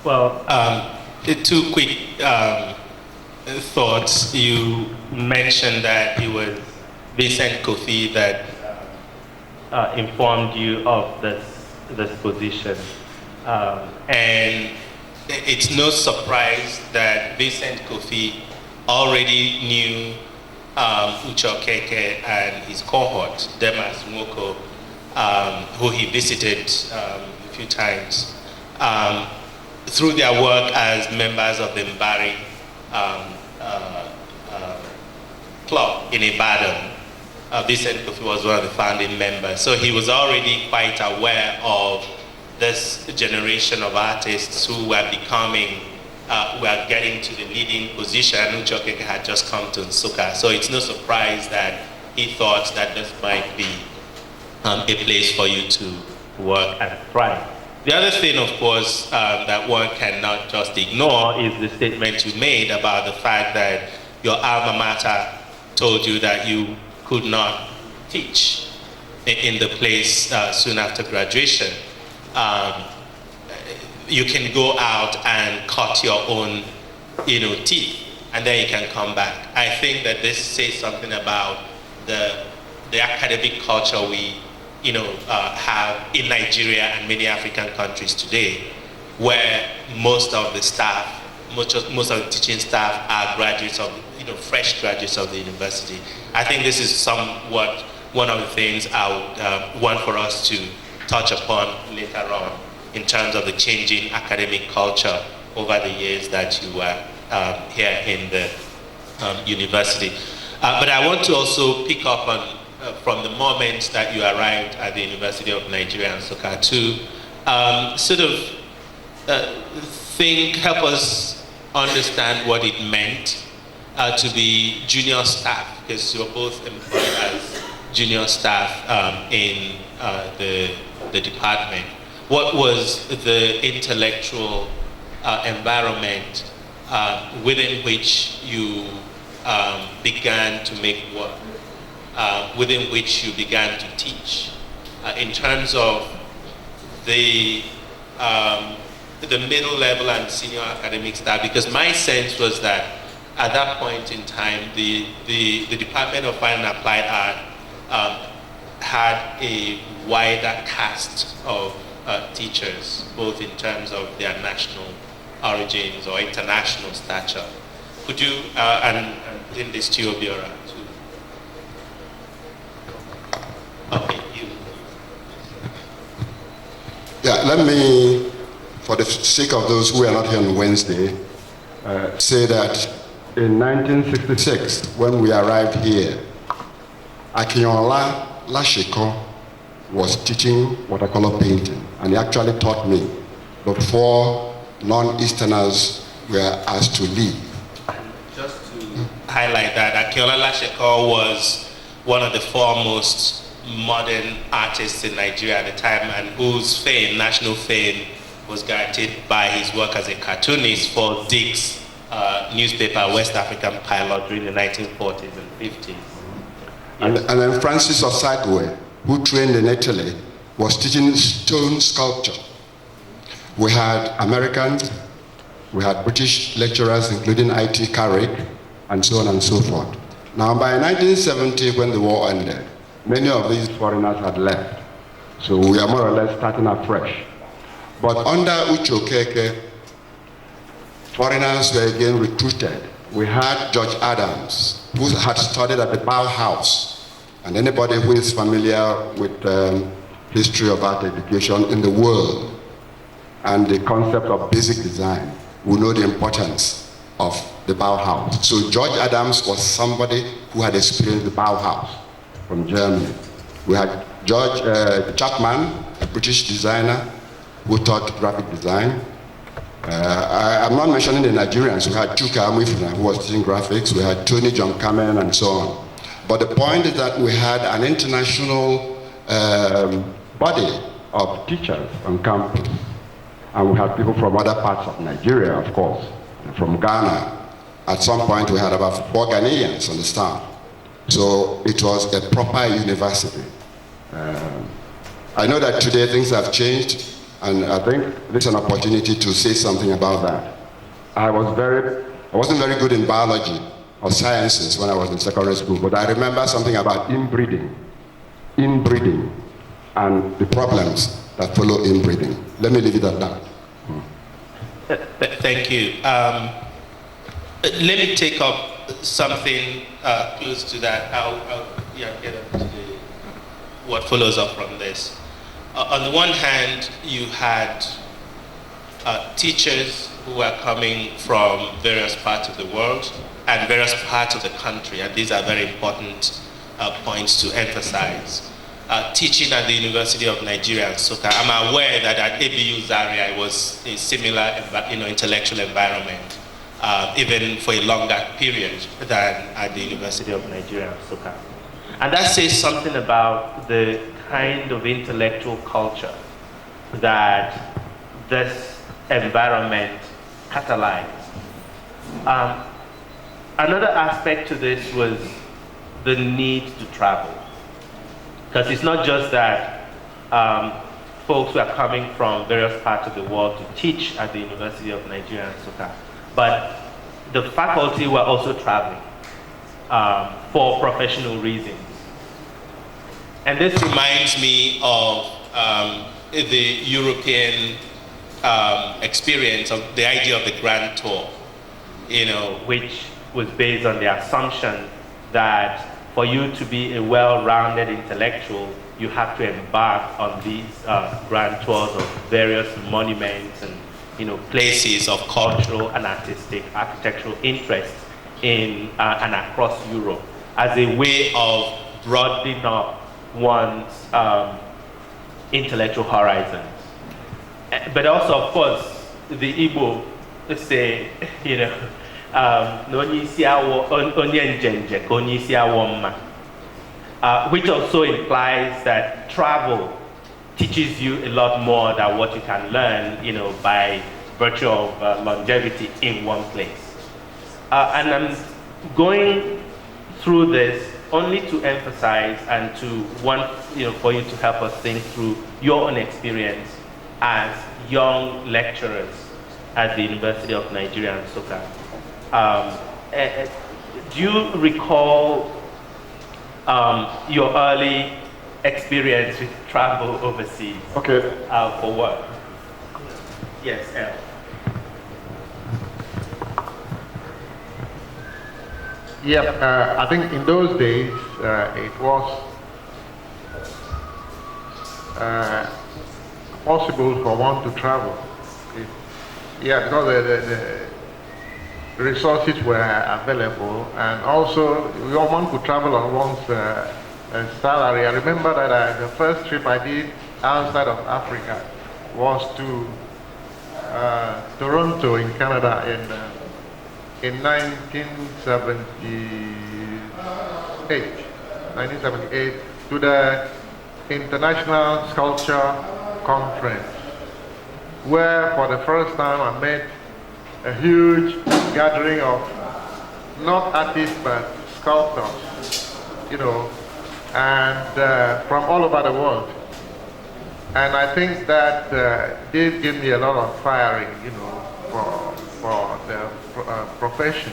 Well, two quick thoughts. You mentioned that it was Vincent Kofi that informed you of this position. And it's no surprise that Vincent Kofi already knew Okeke and his cohort, Demas Nwoko, who he visited a few times, through their work as members of the Mbari club in Ibadan. Vincent Kofi was one of the founding members, so he was already quite aware of this generation of artists who were becoming, were getting to the leading position. Okeke had just come to Nsukka, so it's no surprise that he thought that this might be a place for you to work and thrive. The other thing, of course, that one cannot just ignore is the statement you made about the fact that your alma mater told you that you could not teach in the place soon after graduation. You can go out and cut your own, teeth, and then you can come back. I think that this says something about the academic culture we have in Nigeria and many African countries today, where most of the staff, most of the teaching staff are graduates of, fresh graduates of the university. I think this is somewhat one of the things I would want for us to touch upon later on in terms of the changing academic culture over the years that you were here in the university. But I want to also pick up on from the moment that you arrived at the University of Nigeria and Nsukka to sort of help us understand what it meant to be junior staff, because you were both employed as junior staff in the department. What was the intellectual environment within which you began to make work? Within which you began to teach, in terms of the middle level and senior academic staff? Because my sense was that at that point in time, the Department of Fine and Applied Art had a wider cast of teachers, both in terms of their national origins or international stature. Could you, and in this to you, Obiora, too. Okay, you. Yeah, let me, for the sake of those who are not here on Wednesday, say that in 1966, when we arrived here, Akinola Lashiko was teaching watercolor painting, and he actually taught me before non-Easterners were asked to leave. Just to highlight that, Akinola Lashiko was one of the foremost modern artists in Nigeria at the time, and whose fame, national fame, was guaranteed by his work as a cartoonist for Dick's newspaper, West African Pilot, during the 1940s and 50s. And then Francis Osagwe, who trained in Italy, was teaching stone sculpture. We had Americans, we had British lecturers, including I.T. Carrick, and so on and so forth. Now, by 1970, when the war ended, many of these foreigners had left. So we are more or less starting afresh. But under Okeke, foreigners were again recruited. We had George Adams, who had studied at the Bauhaus. And anybody who is familiar with history of art education in the world and the concept of basic design will know the importance of the Bauhaus. So George Adams was somebody who had experienced the Bauhaus from Germany. We had George Chapman, a British designer who taught graphic design. I'm not mentioning the Nigerians. We had Chika who was teaching graphics. We had Tony John Kamen and so on. But the point is that we had an international body of teachers on campus. And we had people from other parts of Nigeria, of course, from Ghana. At some point, we had about 4 Ghanaians on the staff. So it was a proper university. I know that today things have changed. And I think this is an opportunity to say something about that. I wasn't very good in biology or sciences when I was in secondary school, but I remember something about inbreeding, and the problems that follow inbreeding. Let me leave it at that. Thank you. Let me take up something close to that. I'll get up to what follows up from this. On the one hand, you had teachers who were coming from various parts of the world and various parts of the country, and these are very important points to emphasize. Teaching at the University of Nigeria, Nsukka, I'm aware that at ABU Zaria it was a similar intellectual environment, even for a longer period than at the University of Nigeria, Nsukka. And that says something about the kind of intellectual culture that this environment catalyzed. Another aspect to this was the need to travel. Because it's not just that folks were coming from various parts of the world to teach at the University of Nigeria, Nsukka, but the faculty were also traveling for professional reasons. And this reminds me of the European experience of the idea of the Grand Tour, which was based on the assumption that for you to be a well-rounded intellectual, you have to embark on these grand tours of various monuments and places of cultural and architectural interest in and across Europe as a way of broadening up one's intellectual horizons. But also, of course, the Igbo say, which also implies that travel teaches you a lot more than what you can learn, by virtue of longevity in one place. And I'm going through this only to emphasize and to want, for you to help us think through your own experience as young lecturers at the University of Nigeria, Nsukka. Do you recall your early experience with travel overseas? Okay. For work? Yes, Elle. Yep, I think in those days it was possible for one to travel. Because the resources were available, and also one could travel on one's salary. I remember that the first trip I did outside of Africa was to Toronto in Canada in 1978 to the International Sculpture Conference, where for the first time I met a huge gathering of not artists but sculptors, and from all over the world. And I think that did give me a lot of firing, for the profession,